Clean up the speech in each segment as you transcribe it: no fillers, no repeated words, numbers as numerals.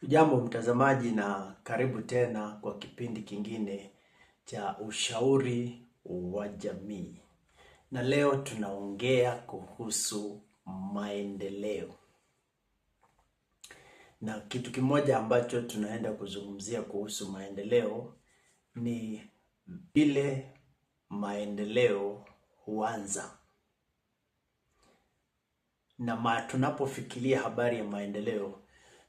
Jambo mtazamaji, na karibu tena kwa kipindi kingine cha ushauri wa jamii. Na leo tunaongea kuhusu maendeleo. Na kitu kimoja ambacho tunaenda kuzungumzia kuhusu maendeleo ni vile maendeleo huanza. Na tunapofikiria habari ya maendeleo,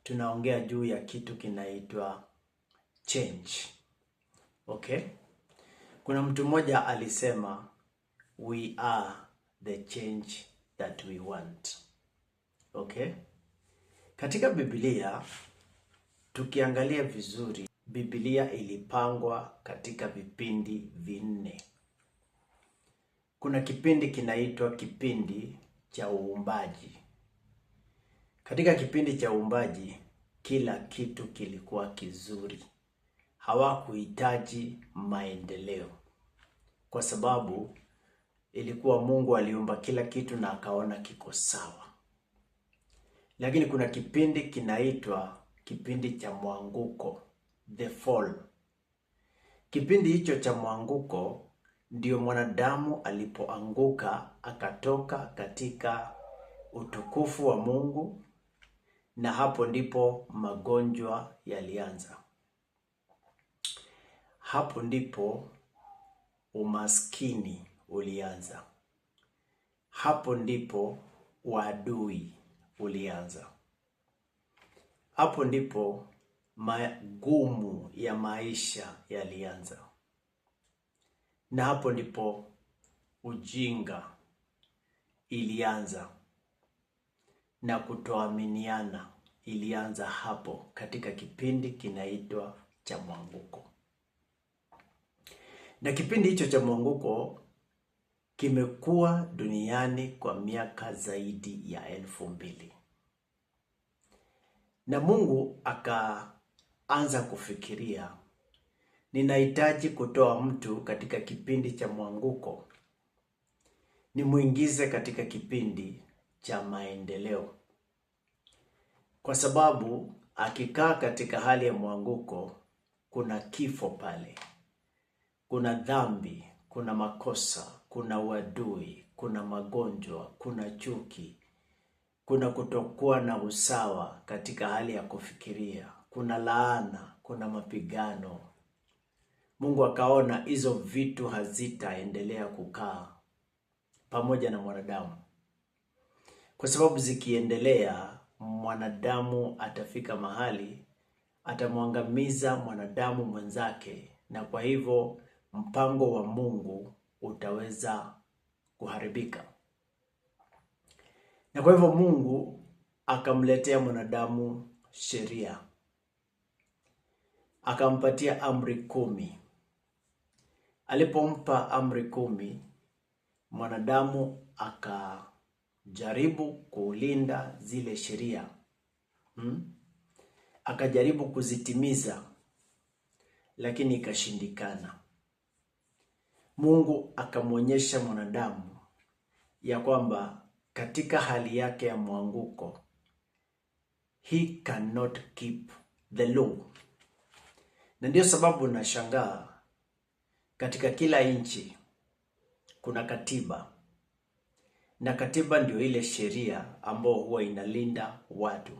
tunaongea juu ya kitu kinaitwa change. Okay? Kuna mtu mmoja alisema, we are the change that we want. Okay? Katika Biblia, tukiangalia vizuri, Biblia ilipangwa katika vipindi vinne. Kuna kipindi kinaitwa kipindi cha uumbaji. Katika kipindi cha uumbaji, kila kitu kilikuwa kizuri. Hawakuhitaji maendeleo, kwa sababu ilikuwa Mungu aliumba kila kitu na akaona kiko sawa. Lakini kuna kipindi kinaitwa kipindi cha mwanguko, the fall. Kipindi hicho cha mwanguko ndio mwanadamu alipoanguka akatoka katika utukufu wa Mungu, na hapo ndipo magonjwa yalianza. Hapo ndipo umaskini ulianza. Hapo ndipo uadui ulianza. Hapo ndipo magumu ya maisha yalianza. Na hapo ndipo ujinga ilianza, na kutoaminiana ilianza hapo katika kipindi kinaitwa cha mwanguko. Na kipindi hicho cha mwanguko kimekuwa duniani kwa miaka zaidi ya 2000. Na Mungu akaanza kufikiria, ninahitaji kutoa mtu katika kipindi cha mwanguko, nimuingize katika kipindi cha maendeleo. Kwa sababu akikaa katika hali ya mwanguko, kuna kifo pale. Kuna dhambi, kuna makosa, kuna uadui, kuna magonjwa, kuna chuki, kuna kutokuwa na usawa katika hali ya kufikiria, kuna laana, kuna mapigano. Mungu akaona hizo vitu hazitaendelea kukaa pamoja na mwanadamu, kwa sababu zikiendelea, mwanadamu atafika mahali atamwangamiza mwanadamu mwenzake, na kwa hivyo mpango wa Mungu utaweza kuharibika. Na kwa hivyo Mungu akamletea mwanadamu sheria. Akampatia amri 10. Alipompa amri 10, mwanadamu akajaribu kulinda zile sheria. Akajaribu kuzitimiza, lakini ikashindikana. Mungu akamwonyesha mwanadamu ya kwamba katika hali yake ya mwanguko, he cannot keep the law. Na ndio sababu nashangaa katika kila nchi kuna katiba. Na katiba ndio ile sheria ambayo huwa inalinda watu.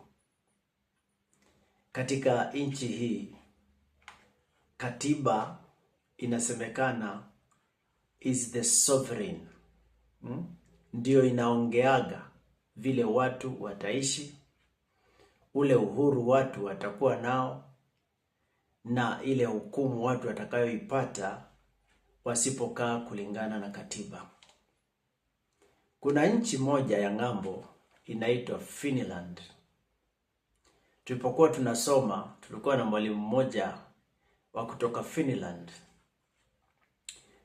Katika nchi hii, katiba inasemekana is the sovereign. Ndio inaongeaga vile watu wataishi, ule uhuru watu watakuwa nao, na ile hukumu watu watakayoipata wasipokaa kulingana na katiba. Kuna nchi moja ya ng'ambo inaitwa Finland. Tulipokuwa tunasoma, tulikuwa na mwalimu mmoja wa kutoka Finland,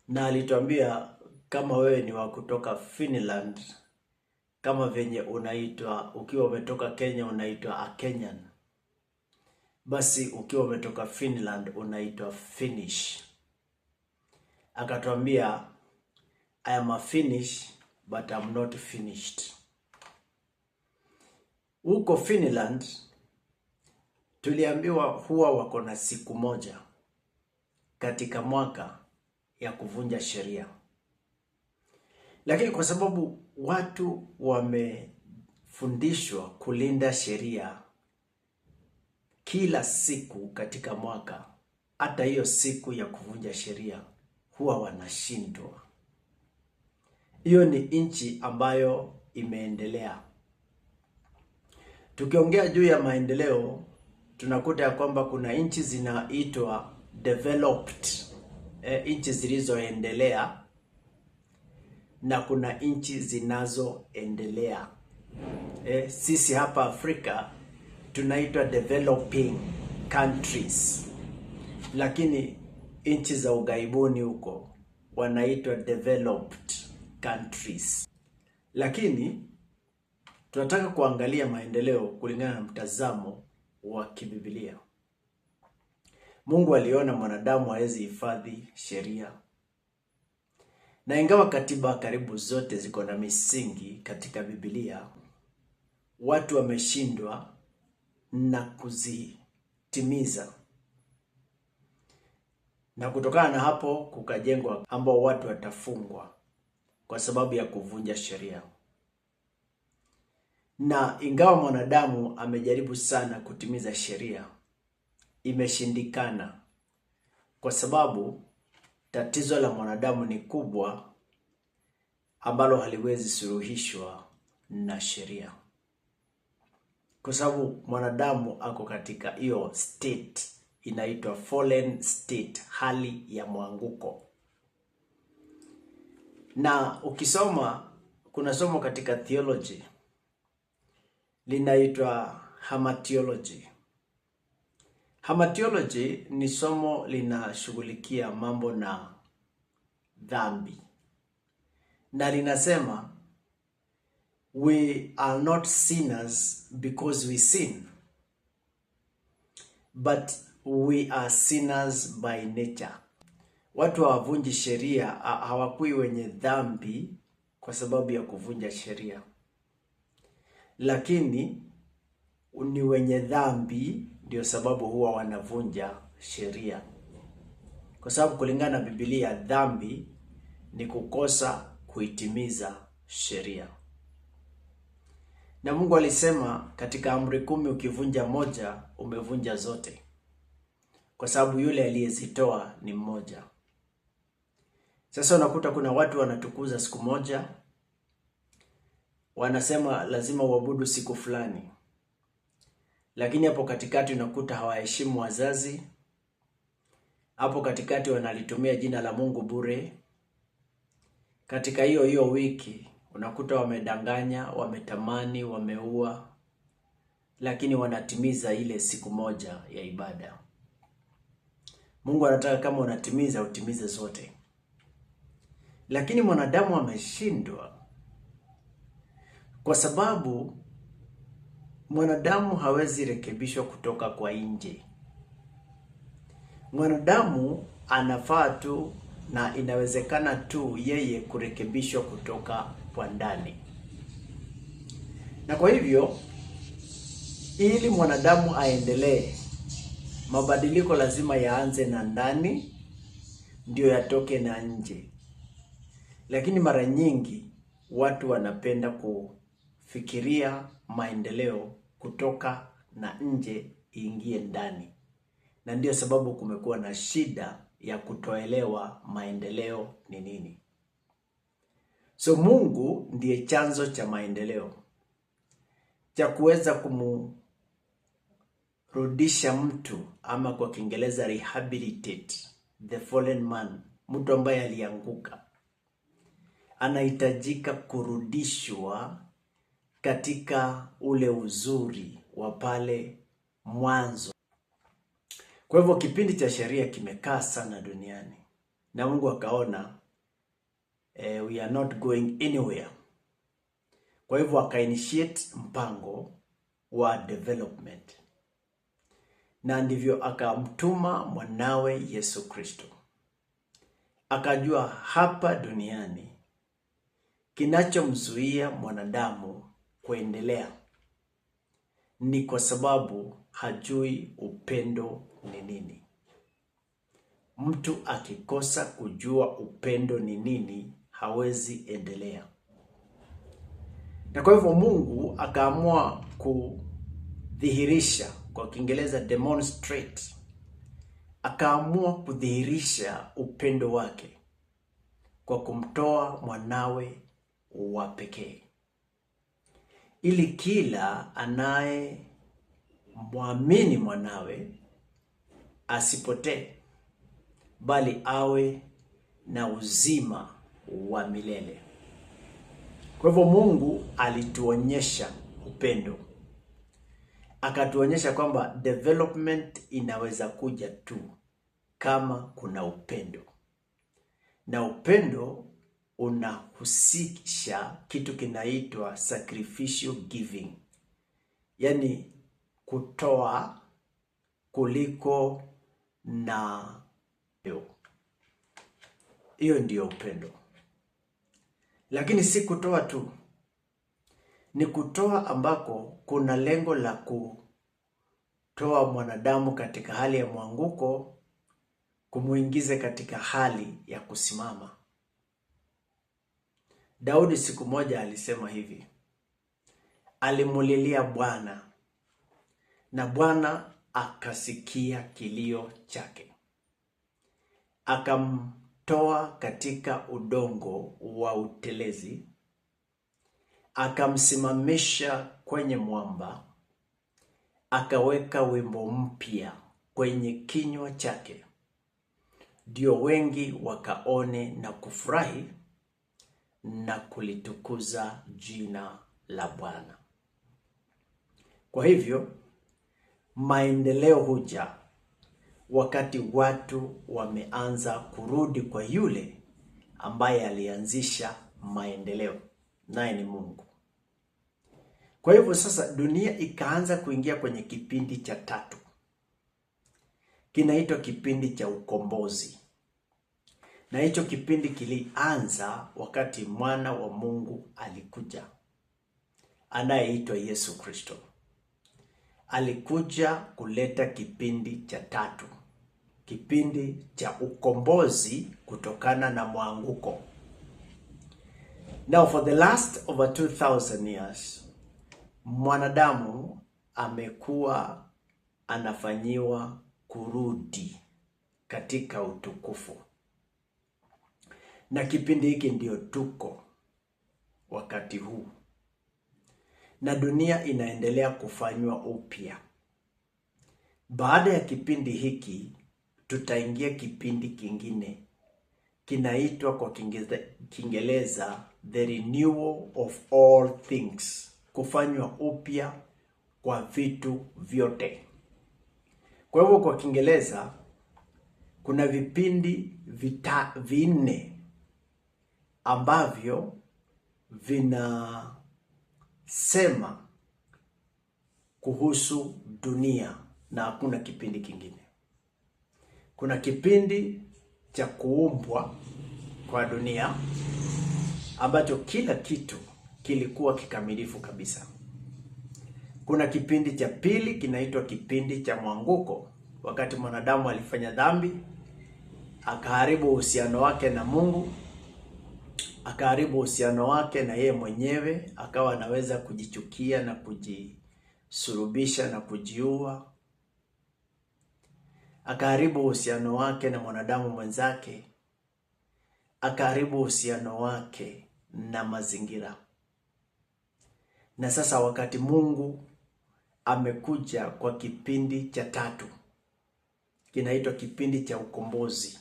na alituambia, kama wewe ni wa kutoka Finland, kama venye unaitwa ukiwa umetoka Kenya unaitwa a Kenyan, basi ukiwa umetoka Finland unaitwa Finnish. Akatuambia, I am a Finnish but I'm not finished. Huko Finland tuliambiwa huwa wako na siku moja katika mwaka ya kuvunja sheria. Lakini kwa sababu watu wamefundishwa kulinda sheria kila siku katika mwaka, hata hiyo siku ya kuvunja sheria huwa wanashindwa. Hiyo ni nchi ambayo imeendelea. Tukiongea juu ya maendeleo, tunakuta ya kwamba kuna nchi zinaitwa developed, nchi zilizoendelea, na kuna nchi zinazoendelea. Sisi hapa Afrika tunaitwa developing countries, lakini nchi za ughaibuni huko wanaitwa developed countries. Lakini tunataka kuangalia maendeleo kulingana na mtazamo wa kibiblia. Mungu aliona mwanadamu hawezi hifadhi sheria, na ingawa katiba karibu zote ziko na misingi katika Biblia, watu wameshindwa na kuzitimiza, na kutokana na hapo kukajengwa ambao watu watafungwa kwa sababu ya kuvunja sheria. Na ingawa mwanadamu amejaribu sana kutimiza sheria, imeshindikana, kwa sababu tatizo la mwanadamu ni kubwa ambalo haliwezi suluhishwa na sheria. Kwa sababu mwanadamu ako katika hiyo state inaitwa fallen state, hali ya mwanguko. Na ukisoma, kuna somo katika theology linaitwa hamartiology. Hamartiology ni somo linashughulikia mambo na dhambi, na linasema we are not sinners because we sin, but we are sinners by nature. Watu hawavunji sheria, hawakui wenye dhambi kwa sababu ya kuvunja sheria, lakini ni wenye dhambi ndio sababu huwa wanavunja sheria. Kwa sababu kulingana na Biblia, dhambi ni kukosa kuitimiza sheria. Na Mungu alisema katika amri 10, ukivunja moja umevunja zote, kwa sababu yule aliyezitoa ni mmoja. Sasa unakuta kuna watu wanatukuza siku moja, wanasema lazima uabudu siku fulani, lakini hapo katikati unakuta hawaheshimu wazazi. Hapo katikati wanalitumia jina la Mungu bure. Katika hiyo wiki unakuta wamedanganya, wametamani, wameua, lakini wanatimiza ile siku moja ya ibada. Mungu anataka kama unatimiza, utimize zote. Lakini mwanadamu ameshindwa, kwa sababu mwanadamu hawezi rekebishwa kutoka kwa nje. Mwanadamu anafaa tu, na inawezekana tu yeye kurekebishwa kutoka kwa ndani. Na kwa hivyo, ili mwanadamu aendelee, mabadiliko lazima yaanze na ndani ndio yatoke na nje. Lakini mara nyingi watu wanapenda kufikiria maendeleo kutoka na nje iingie ndani, na ndio sababu kumekuwa na shida ya kutoelewa maendeleo ni nini. So Mungu ndiye chanzo cha maendeleo, cha kuweza kumrudisha mtu, ama kwa Kiingereza rehabilitate the fallen man, mtu ambaye alianguka. Anahitajika kurudishwa katika ule uzuri wa pale mwanzo. Kwa hivyo kipindi cha sheria kimekaa sana duniani, na Mungu akaona we are not going anywhere. Kwa hivyo akainitiate mpango wa development, na ndivyo akamtuma mwanawe Yesu Kristo. Akajua hapa duniani kinachomzuia mwanadamu kuendelea ni kwa sababu hajui upendo ni nini. Mtu akikosa kujua upendo ni nini, hawezi endelea. Na kwa hivyo Mungu akaamua kudhihirisha, kwa Kiingereza demonstrate, akaamua kudhihirisha upendo wake kwa kumtoa mwanawe wa pekee, ili kila anayemwamini mwanawe asipotee, bali awe na uzima wa milele. Kwa hivyo Mungu alituonyesha upendo. Akatuonyesha kwamba development inaweza kuja tu kama kuna upendo. Na upendo unahusisha kitu kinaitwa sacrificial giving. Yaani kutoa kuliko na hiyo ndio upendo. Lakini si kutoa tu. Ni kutoa ambako kuna lengo la kutoa mwanadamu katika hali ya mwanguko, kumuingize katika hali ya kusimama. Daudi siku moja alisema hivi, alimulilia Bwana na Bwana akasikia kilio chake. Akamtoa katika udongo wa utelezi, akamsimamisha kwenye mwamba, akaweka wimbo mpya kwenye kinywa chake, ndio wengi wakaone na kufurahi na kulitukuza jina la Bwana. Kwa hivyo maendeleo huja wakati watu wameanza kurudi kwa yule ambaye alianzisha maendeleo, naye ni Mungu. Kwa hivyo sasa dunia ikaanza kuingia kwenye kipindi cha tatu. Kinaitwa kipindi cha ukombozi. Na hicho kipindi kilianza wakati mwana wa Mungu alikuja, anayeitwa Yesu Kristo. Alikuja kuleta kipindi cha tatu, kipindi cha ukombozi kutokana na mwanguko. Now for the last over 2000 years, mwanadamu amekuwa anafanyiwa kurudi katika utukufu. Na kipindi hiki ndio tuko wakati huu. Na dunia inaendelea kufanywa upya. Baada ya kipindi hiki, tutaingia kipindi kingine. Kinaitwa kwa Kiingereza the renewal of all things. Kufanywa upya kwa vitu vyote. Kwa hivyo kwa Kiingereza kuna vipindi vinne ambavyo vinasema kuhusu dunia na hakuna kipindi kingine. Kuna kipindi cha kuumbwa kwa dunia ambacho kila kitu kilikuwa kikamilifu kabisa. Kuna kipindi cha pili kinaitwa kipindi cha mwanguko, wakati mwanadamu alifanya dhambi, akaharibu uhusiano wake na Mungu, akaharibu uhusiano wake na yeye mwenyewe, akawa anaweza kujichukia na kujisulubisha na kujiua. Akaharibu uhusiano wake na mwanadamu mwenzake, akaharibu uhusiano wake na mazingira. Na sasa wakati Mungu amekuja kwa kipindi cha tatu, kinaitwa kipindi cha ukombozi.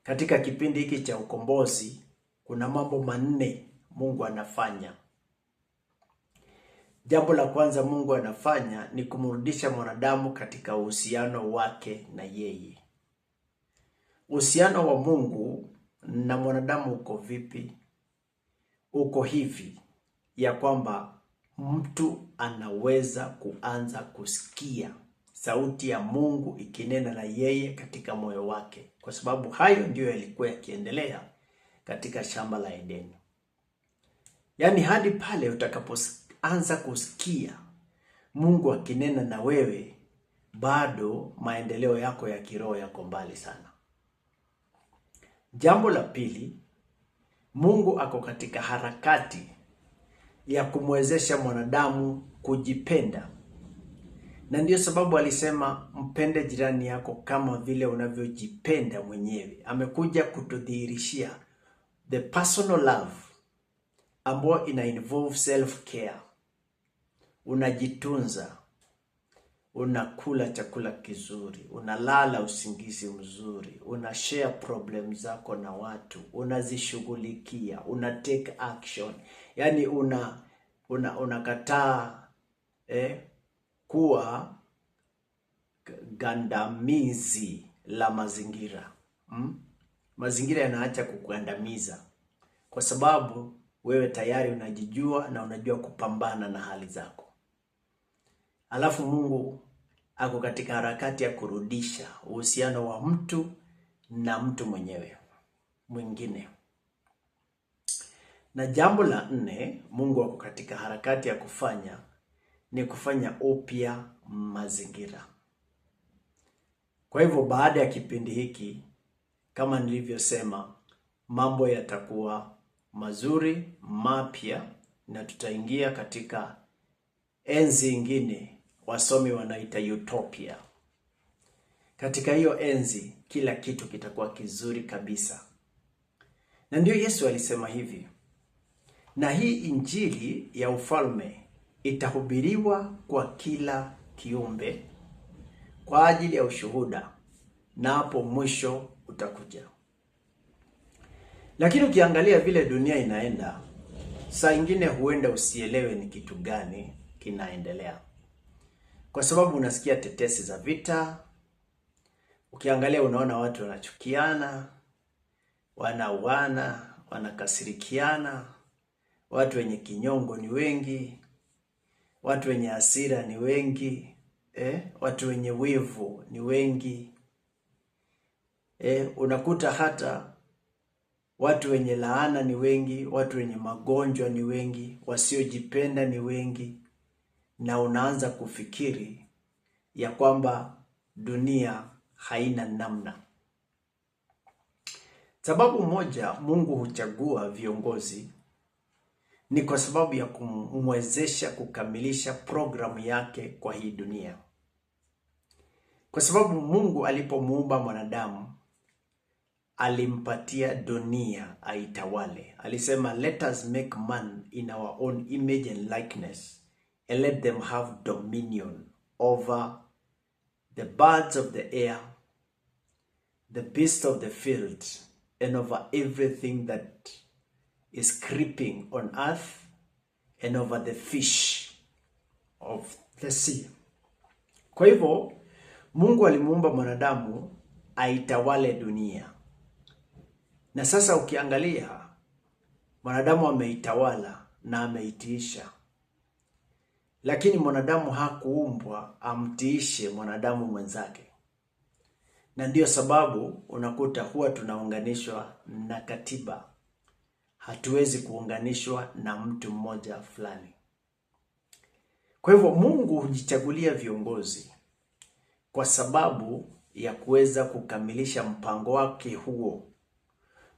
Katika kipindi hiki cha ukombozi kuna mambo manne Mungu anafanya. Jambo la kwanza Mungu anafanya ni kumrudisha mwanadamu katika uhusiano wake na yeye. Uhusiano wa Mungu na mwanadamu uko vipi? Uko hivi ya kwamba mtu anaweza kuanza kusikia sauti ya Mungu ikinena na yeye katika moyo wake, kwa sababu hayo ndiyo yalikuwa yakiendelea katika shamba la Edeni. Yaani hadi pale utakapoanza kusikia Mungu akinena na wewe, bado maendeleo yako ya kiroho yako mbali sana. Jambo la pili, Mungu ako katika harakati ya kumwezesha mwanadamu kujipenda. Na ndiyo sababu alisema mpende jirani yako kama vile unavyojipenda mwenyewe. Amekuja kutudhihirishia the personal love ambayo ina involve self care. Unajitunza, unakula chakula kizuri, unalala usingizi mzuri, unashare problem zako na watu, unazishughulikia, una take action. Yani unakataa kuwa gandamizi la mazingira. Mazingira yanaacha kukugandamiza kwa sababu wewe tayari unajijua na unajua kupambana na hali zako. Alafu Mungu ako katika harakati ya kurudisha uhusiano wa mtu na mtu mwingine. Na jambo la 4 Mungu ako katika harakati ya kufanya ni kufanya upya mazingira. Kwa hivyo baada ya kipindi hiki, kama nilivyosema, mambo yatakuwa mazuri, mapya, na tutaingia katika enzi ingine wasomi wanaita utopia. Katika hiyo enzi kila kitu kitakuwa kizuri kabisa. Na ndio Yesu alisema hivi, na hii injili ya ufalme itahubiriwa kwa kila kiumbe kwa ajili ya ushuhuda, na hapo mwisho utakuja. Lakini ukiangalia vile dunia inaenda, saa ingine huenda usielewe ni kitu gani kinaendelea. Kwa sababu unasikia tetesi za vita, ukiangalia unaona watu wanachukiana, wanauana, wanakasirikiana, watu wenye kinyongo ni wengi, watu wenye hasira ni wengi, watu wenye wivu ni wengi. Unakuta hata watu wenye laana ni wengi, watu wenye magonjwa ni wengi, wasiojipenda ni wengi, na unaanza kufikiri ya kwamba dunia haina namna. Sababu moja Mungu huchagua viongozi ni kwa sababu ya kumwezesha kukamilisha programu yake kwa hii dunia. Kwa sababu Mungu alipomuumba mwanadamu, alimpatia dunia aitawale. Alisema, let us make man in our own image and likeness, and let them have dominion over the birds of the air, the beasts of the field, and over everything that is creeping on earth, and over the fish of the sea. Kwa hivyo Mungu alimuumba mwanadamu aitawale dunia. Na sasa ukiangalia, mwanadamu ameitawala na ameitiisha. Lakini mwanadamu hakuumbwa amtiishe mwanadamu mwenzake. Na ndiyo sababu unakuta huwa tunaunganishwa na katiba. Hatuwezi kuunganishwa na mtu mmoja fulani. Kwa hivyo Mungu hujichagulia viongozi kwa sababu ya kuweza kukamilisha mpango wake huo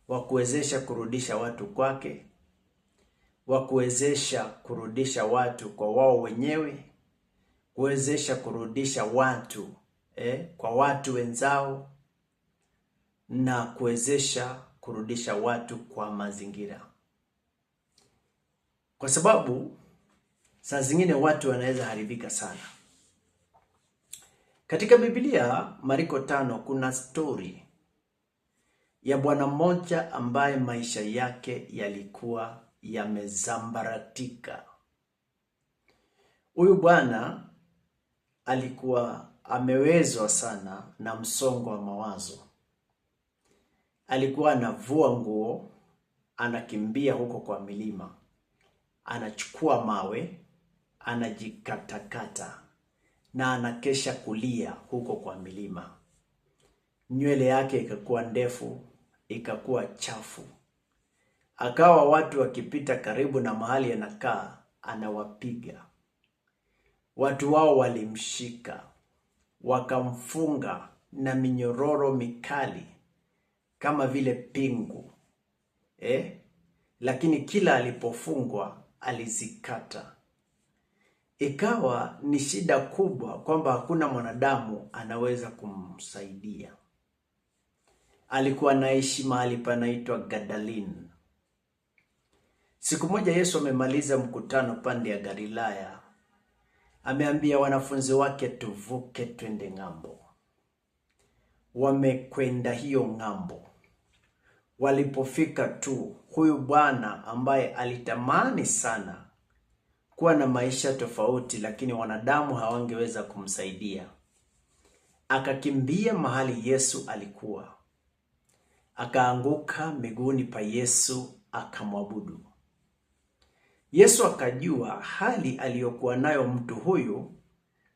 wa kuwezesha kurudisha watu kwake, wa kuwezesha kurudisha watu kwa wao wenyewe, kuwezesha kurudisha watu kwa watu wenzao, na kuwezesha kurudisha watu kwa mazingira. Kwa sababu saa zingine watu wanaweza haribika sana. Katika Biblia Marko 5 kuna story ya bwana mmoja ambaye maisha yake yalikuwa yamezambaratika. Huyu bwana alikuwa amewezwa sana na msongo wa mawazo. Alikuwa anavua nguo, anakimbia huko kwa milima, anachukua mawe, anajikatakata, na anakesha kulia huko kwa milima. Nywele yake ikakuwa ndefu, ikakuwa chafu. Akawa watu wakipita karibu na mahali anakaa, anawapiga. watu wao walimshika, wakamfunga na minyororo mikali kama vile pingu. Lakini kila alipofungwa alizikata. Ikawa ni shida kubwa kwamba hakuna mwanadamu anaweza kumsaidia. Alikuwa anaishi mahali panaitwa Gadalin. Siku moja Yesu amemaliza mkutano pande ya Galilaya. Ameambia wanafunzi wake tuvuke twende ng'ambo. Wamekwenda hiyo ng'ambo. Walipofika tu, huyu bwana ambaye alitamani sana kuwa na maisha tofauti, lakini wanadamu hawangeweza kumsaidia, akakimbia mahali Yesu alikuwa. Akaanguka miguuni pa Yesu akamwabudu. Yesu akajua hali aliyokuwa nayo mtu huyu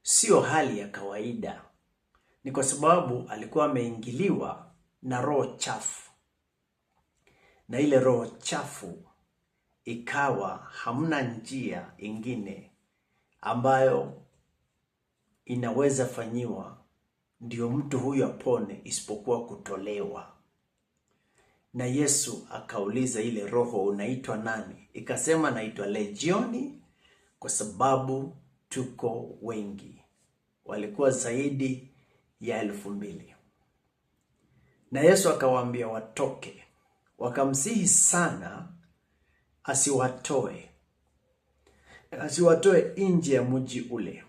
sio hali ya kawaida. Ni kwa sababu alikuwa ameingiliwa na roho chafu. Na ile roho chafu ikawa hamna njia ingine ambayo inaweza fanyiwa ndio mtu huyu apone isipokuwa kutolewa. Na Yesu akauliza ile roho, unaitwa nani? Ikasema naitwa Legioni, kwa sababu tuko wengi. Walikuwa zaidi ya 2,000. Na Yesu akawaambia watoke. Wakamsihi sana asiwatoe nje ya mji ule.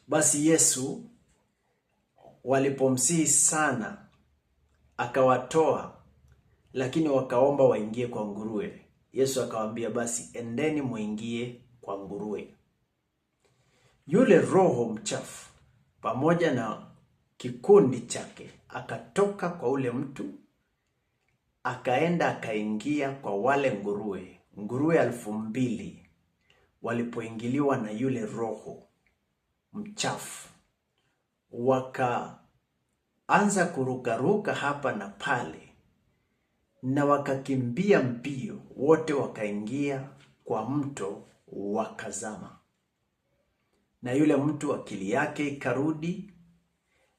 Basi Yesu walipomsihi sana akawatoa, lakini wakaomba waingie kwa nguruwe. Yesu akawaambia basi endeni muingie kwa nguruwe. Yule roho mchafu pamoja na kikundi chake akatoka kwa ule mtu, akaenda akaingia kwa wale nguruwe. Nguruwe 2,000 walipoingiliwa na yule roho mchafu, wakaanza kurukaruka hapa na pale na wakakimbia mbio, wote wakaingia kwa mto wakazama. Na yule mtu akili yake ikarudi,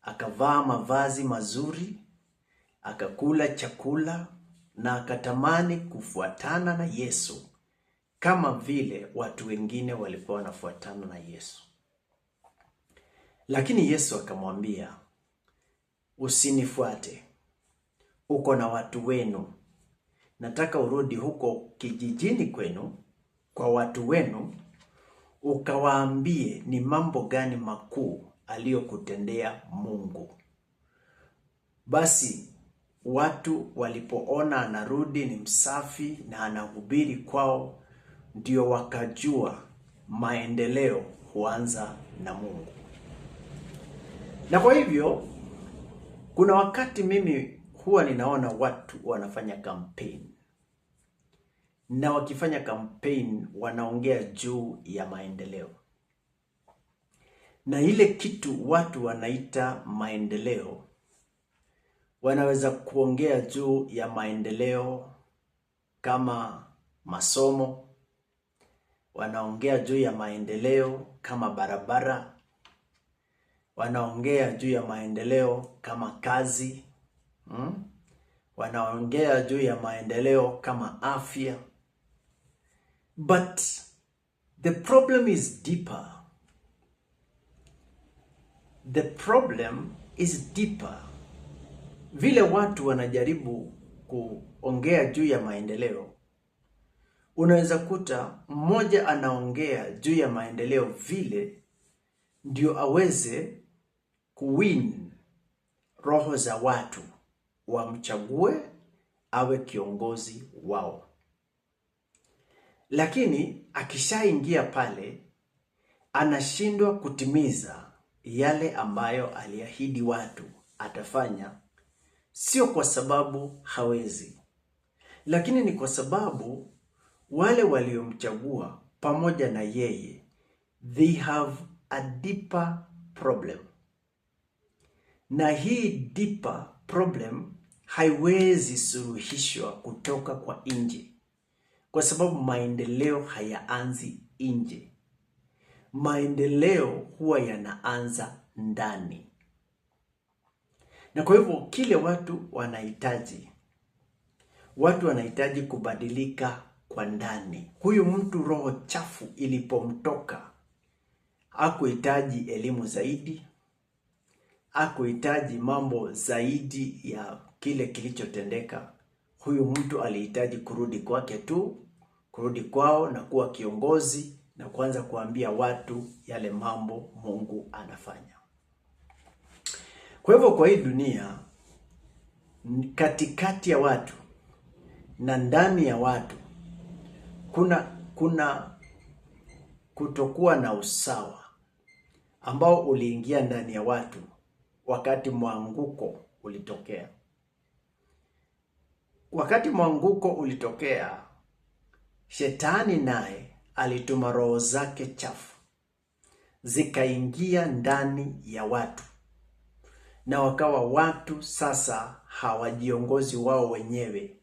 akavaa mavazi mazuri, akakula chakula na akatamani kufuatana na Yesu kama vile watu wengine walikuwa wanafuatana na Yesu. Lakini Yesu akamwambia, usinifuate. Uko na watu wenu. Nataka urudi huko kijijini kwenu kwa watu wenu, ukawaambie ni mambo gani makuu aliyokutendea Mungu. Basi watu walipoona anarudi ni msafi na anahubiri kwao, ndio wakajua maendeleo huanza na Mungu. Na kwa hivyo kuna wakati mimi huwa ninaona watu wanafanya campaign. Na wakifanya campaign wanaongea juu ya maendeleo. Na ile kitu watu wanaita maendeleo, wanaweza kuongea juu ya maendeleo kama masomo, wanaongea juu ya maendeleo kama barabara, wanaongea juu ya maendeleo kama kazi, wanaongea juu ya maendeleo kama afya. But the problem is deeper. The problem is deeper. Vile watu wanajaribu kuongea juu ya maendeleo, unaweza kuta mmoja anaongea juu ya maendeleo vile ndio aweze kuwin roho za watu wamchague awe kiongozi wao. Lakini akishaingia pale anashindwa kutimiza yale ambayo aliahidi watu atafanya, sio kwa sababu hawezi, lakini ni kwa sababu wale waliomchagua pamoja na yeye, they have a deeper problem. Na hii deeper problem haiwezi suluhishwa kutoka kwa nje, kwa sababu maendeleo hayaanzi nje. maendeleo huwa yanaanza ndani. Na kwa hivyo kile watu wanahitaji kubadilika kwa ndani. Huyu mtu roho chafu ilipomtoka, hakuhitaji elimu zaidi, hakuhitaji mambo zaidi ya kile kilichotendeka. Huyu mtu alihitaji kurudi kwake tu, kurudi kwao na kuwa kiongozi na kuanza kuambia watu yale mambo Mungu anafanya. Kwa hivyo kwa hii dunia, katikati ya watu na ndani ya watu kuna kutokuwa na usawa ambao uliingia ndani ya watu wakati mwanguko ulitokea. Wakati mwanguko ulitokea, Shetani naye alituma roho zake chafu zikaingia ndani ya watu, na wakawa watu sasa hawajiongozi wao wenyewe,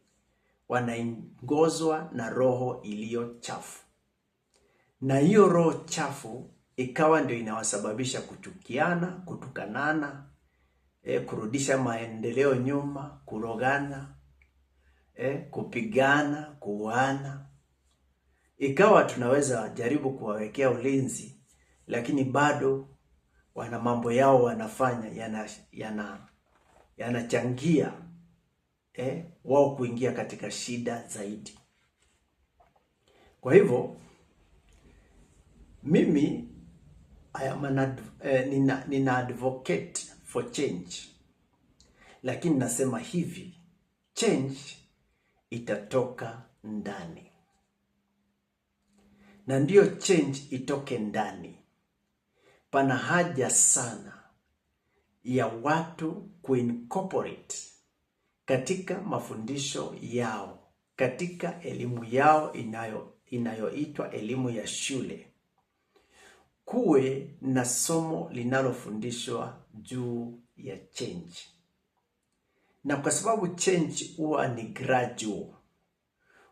wanaongozwa na roho iliyo chafu. Na hiyo roho chafu ikawa ndio inawasababisha kuchukiana, kutukanana, kurudisha maendeleo nyuma, kurogana, kupigana, kuuana. Ikawa tunaweza jaribu kuwawekea ulinzi, lakini bado wana mambo yao wanafanya yanachangia wao kuingia katika shida zaidi. Kwa hivyo mimi nina advocate for change, lakini nasema hivi, change itatoka ndani. Na ndiyo change itoke ndani, pana haja sana ya watu kuincorporate katika mafundisho yao, katika elimu yao inayoitwa elimu ya shule, kuwe na somo linalofundishwa juu ya change. Na kwa sababu change huwa ni gradual,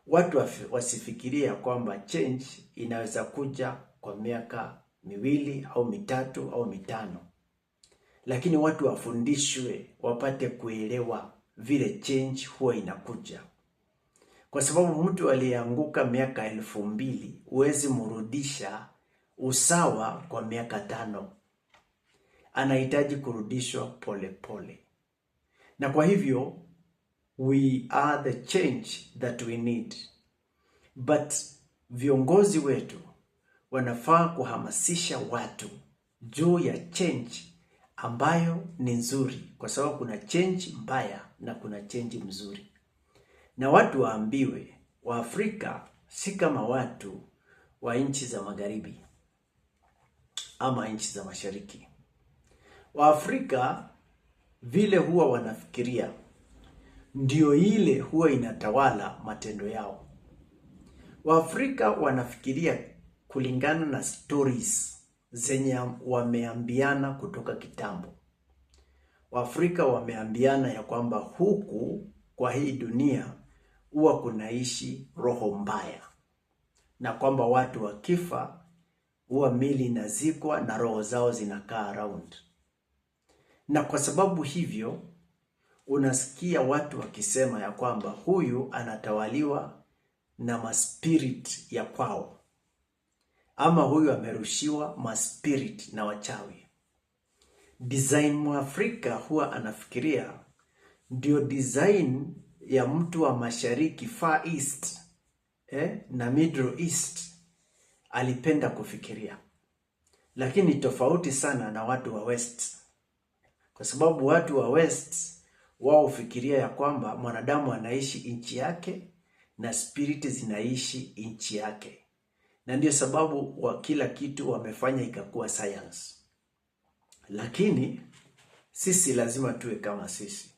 watu wasifikiria kwamba change inaweza kuja kwa miaka 2 au 3 au 5. Lakini watu wafundishwe wapate kuelewa vile change huwa inakuja. Kwa sababu mtu aliyeanguka miaka 2000 huwezi mrudisha usawa kwa miaka 5. Anahitaji kurudishwa pole pole. Na kwa hivyo we are the change that we need. But viongozi wetu wanafaa kuhamasisha watu juu ya change ambayo ni nzuri, kwa sababu kuna change mbaya na kuna change mzuri. Na watu waambiwe Waafrika si kama watu wa nchi za magharibi ama nchi za mashariki. Waafrika vile huwa wanafikiria ndio ile huwa inatawala matendo yao. Waafrika wanafikiria kulingana na stories zenye wameambiana kutoka kitambo. Waafrika wameambiana ya kwamba huku kwa hii dunia huwa kunaishi roho mbaya, na kwamba watu wakifa huwa mili inazikwa na roho zao zinakaa around. Na kwa sababu hivyo unasikia watu wakisema ya kwamba huyu anatawaliwa na maspirit ya kwao, ama huyu amerushiwa maspirit na wachawi. Design Mwafrika huwa anafikiria ndio design ya mtu wa mashariki, Far East na Middle East alipenda kufikiria. Lakini tofauti sana na watu wa West, kwa sababu watu wa West wao hufikiria ya kwamba mwanadamu anaishi nchi yake na spirit zinaishi nchi yake. Na ndio sababu wa kila kitu wamefanya ikakuwa science. Lakini sisi lazima tuwe kama sisi.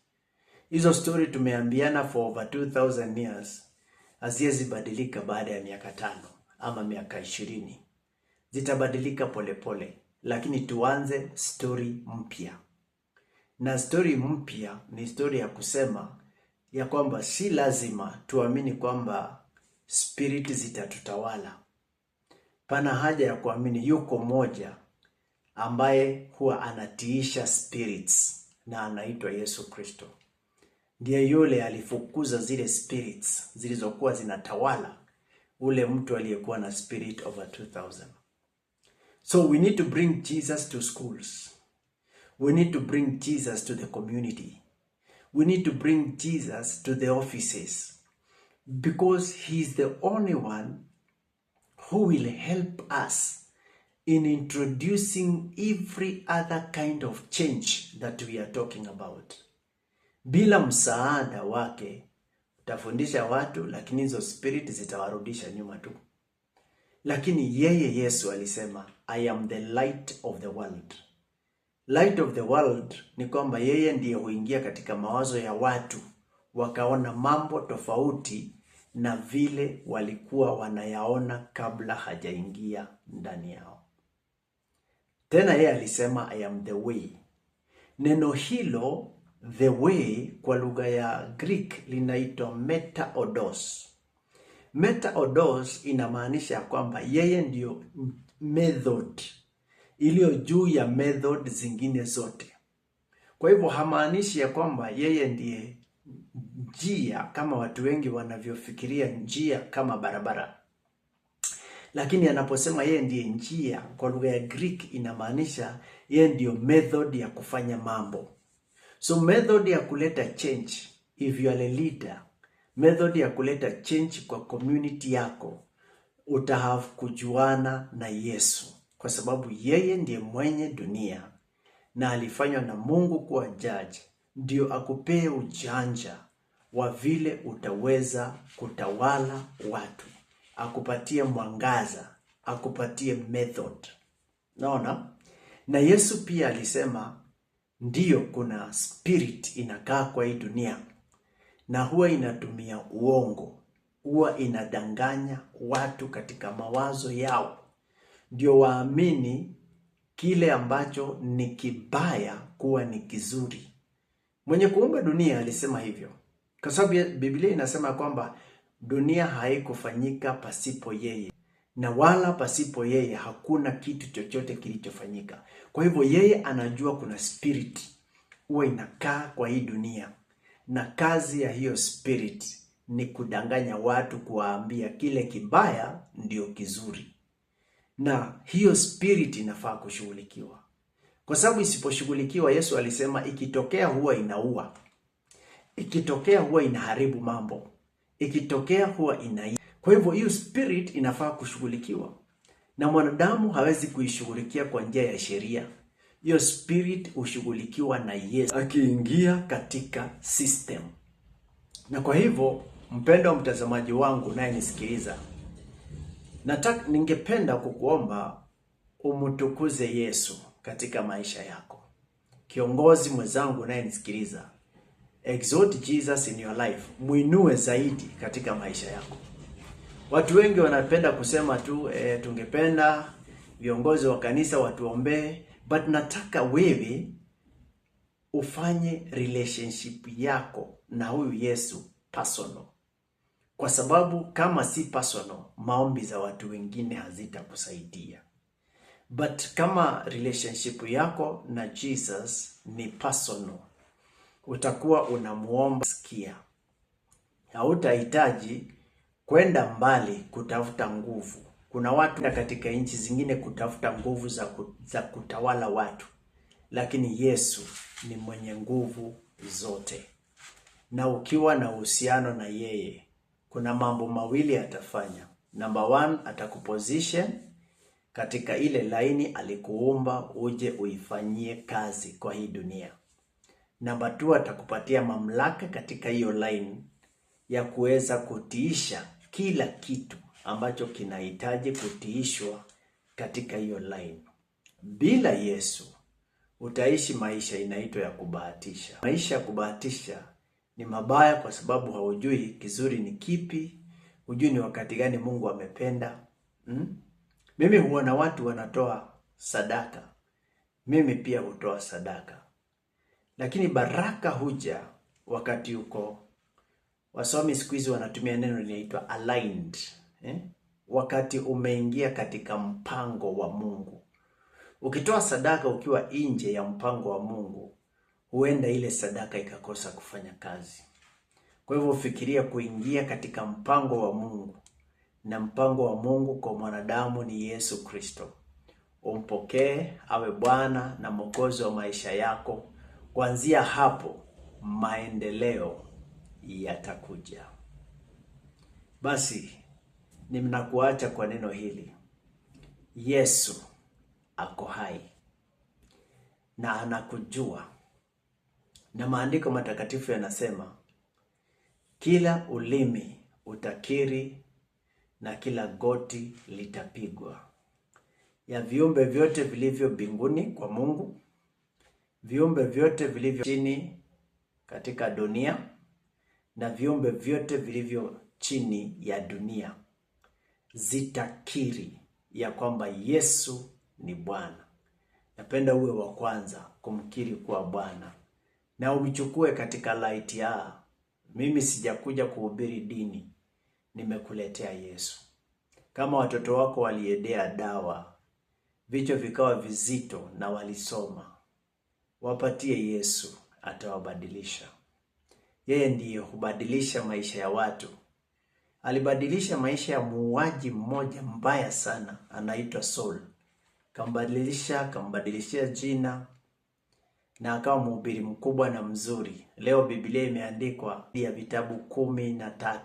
Hizo story tumeambiana for over 2000 years haziwezi badilika baada ya miaka 5 ama miaka 20. Zitabadilika polepole, lakini tuanze story mpya. Na story mpya ni story ya kusema ya kwamba si lazima tuamini kwamba spirit zitatutawala. pana haja ya kuamini yuko moja ambaye huwa anatiisha spirits na anaitwa Yesu Kristo. Ndiye yule alifukuza zile spirits zilizokuwa zinatawala ule mtu aliyekuwa na spirit over 2000. So we need to bring Jesus to schools. We need to bring Jesus to the community. We need to bring Jesus to the offices, because he is the only one who will help us in introducing every other kind of change that we are talking about. Bila msaada wake utafundisha watu, lakini hizo spirit zitawarudisha nyuma tu. Lakini yeye Yesu alisema, I am the light of the world. Light of the world ni kwamba yeye ndiye huingia katika mawazo ya watu, wakaona mambo tofauti na vile walikuwa wanayaona kabla hajaingia ndani yao. Tena yeye alisema, I am the way. Neno hilo the way kwa lugha ya Greek linaitwa metaodos. Metaodos inamaanisha kwamba yeye ndiyo method iliyo juu ya method zingine zote. Kwa hivyo hamaanishi ya kwamba yeye ndiye njia kama watu wengi wanavyofikiria njia kama barabara. Lakini anaposema yeye ndiye njia kwa lugha ya Greek inamaanisha yeye ndiyo method ya kufanya mambo. So method ya kuleta change, if you are a leader, method ya kuleta change kwa community yako, utahave kujuana na Yesu. Kwa sababu yeye ndiye mwenye dunia na alifanywa na Mungu kuwa judge, ndio akupee ujanja wa vile utaweza kutawala watu, akupatie mwangaza, akupatie method. Naona? Na Yesu pia alisema ndiyo kuna spirit inakaa kwa hii dunia na huwa inatumia uongo, huwa inadanganya watu katika mawazo yao, ndio waamini kile ambacho ni kibaya kuwa ni kizuri. Mwenye kuumba dunia alisema hivyo, kwa sababu Biblia inasema kwamba dunia haikufanyika pasipo yeye, na wala pasipo yeye hakuna kitu chochote kilichofanyika. Kwa hivyo yeye anajua kuna spirit huwa inakaa kwa hii dunia, na kazi ya hiyo spirit ni kudanganya watu, kuwaambia kile kibaya ndio kizuri. Na hiyo spirit inafaa kushughulikiwa, kwa sababu isiposhughulikiwa, Yesu alisema ikitokea huwa inaua, ikitokea huwa inaharibu mambo, ikitokea huwa Kwa hivyo hiyo spirit inafaa kushughulikiwa, na mwanadamu hawezi kuishughulikia kwa njia ya sheria. Hiyo spirit ushughulikiwa na Yesu akiingia katika system. Na kwa hivyo, mpendwa mtazamaji wangu naye nisikiliza, ningependa kukuomba umtukuze Yesu katika maisha yako. Kiongozi mwenzangu naye nisikiliza, exalt Jesus in your life. Muinue zaidi katika maisha yako. Watu wengi wanapenda kusema tu tungependa viongozi wa kanisa watuombee, but nataka wewe ufanye relationship yako na huyu Yesu personal. Kwa sababu kama si personal, maombi za watu wengine hazitakusaidia. But kama relationship yako na Jesus ni personal, utakuwa unamuomba sikia. Hautahitaji kwenda mbali kutafuta nguvu. Kuna watu katika nchi zingine kutafuta nguvu za kutawala watu, lakini Yesu ni mwenye nguvu zote. Na ukiwa na uhusiano na yeye, kuna mambo mawili atafanya. Number 1, atakuposition katika ile laini alikuumba uje uifanyie kazi kwa hii dunia. Number 2, atakupatia mamlaka katika hiyo line ya kuweza kutiisha kila kitu ambacho kinahitaji kutiishwa katika hiyo line. Bila Yesu utaishi maisha inaitwa ya kubahatisha. Maisha ya kubahatisha ni mabaya kwa sababu haujui kizuri ni kipi, hujui ni wakati gani Mungu amependa. Mimi huona watu wanatoa sadaka. Mimi pia hutoa sadaka. Lakini baraka huja wakati uko. Wasomi siku hizi wanatumia neno linaloitwa aligned. wakati umeingia katika mpango wa Mungu. Ukitoa sadaka ukiwa nje ya mpango wa Mungu, huenda ile sadaka ikakosa kufanya kazi. Kwa hivyo fikiria kuingia katika mpango wa Mungu, na mpango wa Mungu kwa mwanadamu ni Yesu Kristo. Umpokee awe Bwana na Mwokozi wa maisha yako. Kuanzia hapo maendeleo yatakuja. Basi ninakuacha kwa neno hili. Yesu ako hai na anakujua, na maandiko matakatifu yanasema kila ulimi utakiri na kila goti litapigwa, ya viumbe vyote vilivyo mbinguni kwa Mungu, viumbe vyote vilivyo chini katika dunia, na viumbe vyote vilivyo chini ya dunia zitakiri ya kwamba Yesu ni Bwana. Napenda uwe wa kwanza kumkiri kuwa Bwana, na umchukue katika light ya mimi sijakuja kuhubiri dini, nimekuletea Yesu. Kama watoto wako waliendea dawa, vichwa vikawa vizito na walisoma, wapatie Yesu, atawabadilisha. Yeye ndiye hubadilisha maisha ya watu. Alibadilisha maisha ya muuaji mmoja mbaya sana anaitwa Saul. Kambadilishia jina na akawa mhubiri mkubwa na mzuri. Leo Biblia imeandikwa ya vitabu 13.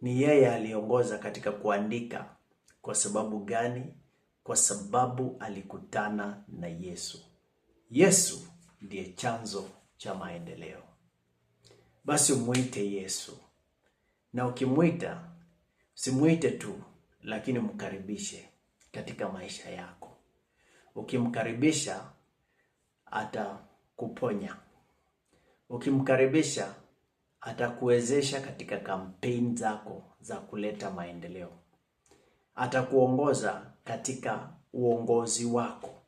Ni yeye aliongoza katika kuandika. Kwa sababu gani? Kwa sababu alikutana na Yesu. Yesu ndiye chanzo cha maendeleo. Basi umuite Yesu. Na ukimuita, usimuite tu, lakini mkaribishe katika maisha yako. Ukimkaribisha, atakuponya. Ukimkaribisha, atakuwezesha katika kampeni zako za kuleta maendeleo. Atakuongoza katika uongozi wako.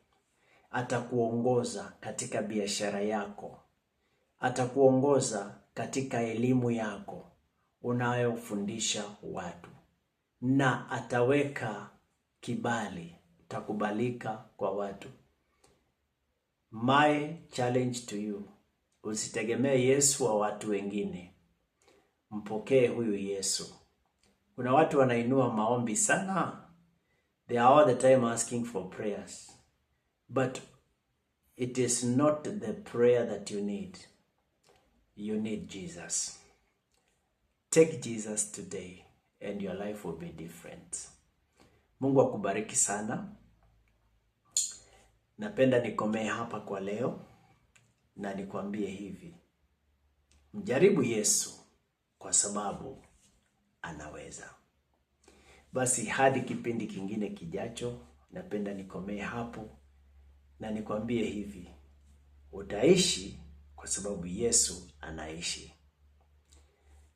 Atakuongoza katika biashara yako. Atakuongoza katika elimu yako unayofundisha watu. Na ataweka kibali, utakubalika kwa watu. My challenge to you, usitegemee Yesu wa watu wengine. Mpokee huyu Yesu. Kuna watu wanainua maombi sana. They are all the time asking for prayers. But it is not the prayer that you need. You need Jesus. Take Jesus today and your life will be different. Mungu akubariki sana. Napenda nikomee hapa kwa leo na nikwambie hivi. Mjaribu Yesu kwa sababu anaweza. Basi hadi kipindi kingine kijacho, napenda nikomee hapo na nikwambie hivi. Utaishi kwa sababu Yesu anaishi.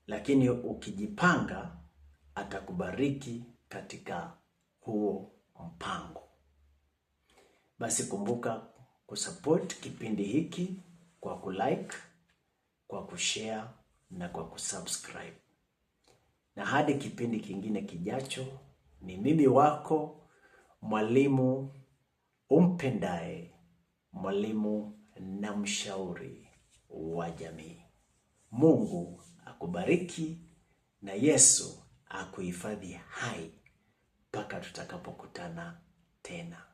Lakini ukijipanga, atakubariki katika huo mpango. Basi kumbuka kusupport kipindi hiki kwa kulike, kwa kushare na kwa kusubscribe. Na hadi kipindi kingine kijacho, ni mimi wako mwalimu umpendaye, mwalimu na mshauri wa jamii. Mungu akubariki na Yesu akuhifadhi hai mpaka tutakapokutana tena.